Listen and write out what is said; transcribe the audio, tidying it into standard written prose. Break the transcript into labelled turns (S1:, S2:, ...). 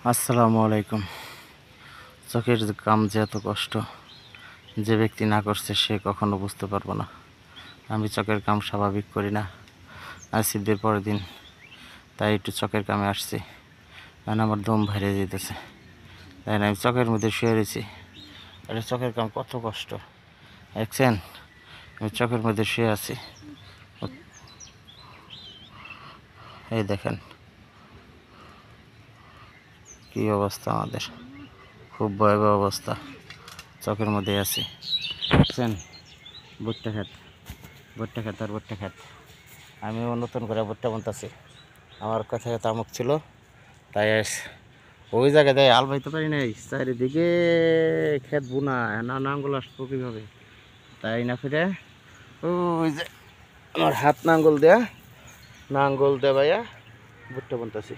S1: আসসালামু আলাইকুম। চোখের যে কাম যে এত কষ্ট, যে ব্যক্তি না করছে সে কখনো বুঝতে পারবো না। আমি চোখের কাম স্বাভাবিক করি না, আজ ঈদের পরের দিন, তাই একটু চোখের কামে আসছি। কারণ আমার দম ভরে যেতেছে, তাই না আমি চোখের মধ্যে শুয়ে রয়েছি। এটা চোখের কাম কত কষ্ট দেখছেন, আমি চোখের মধ্যে শুয়ে আছি। এই দেখেন কী অবস্থা আমাদের, খুব ভয়াবহ অবস্থা। চোখের মধ্যে আছি দেখছেন। ভুট্টা খেত, ভুট্টা খেত আর ভুট্টা খেত। আমিও নতুন করে ভুট্টা বুনতেছি। আমার কথায় তামুক ছিল, তাই ওই জায়গায় দেয় আল বাইতে পারি নাই, চারিদিকে ক্ষেত বুনা, না নাঙ্গল আসবো কীভাবে, তাই না ফিরে ওই যে আমার হাত নাঙ্গল দেয়া, নাঙ্গল দে ভাইয়া ভুট্টা বুনতেছি।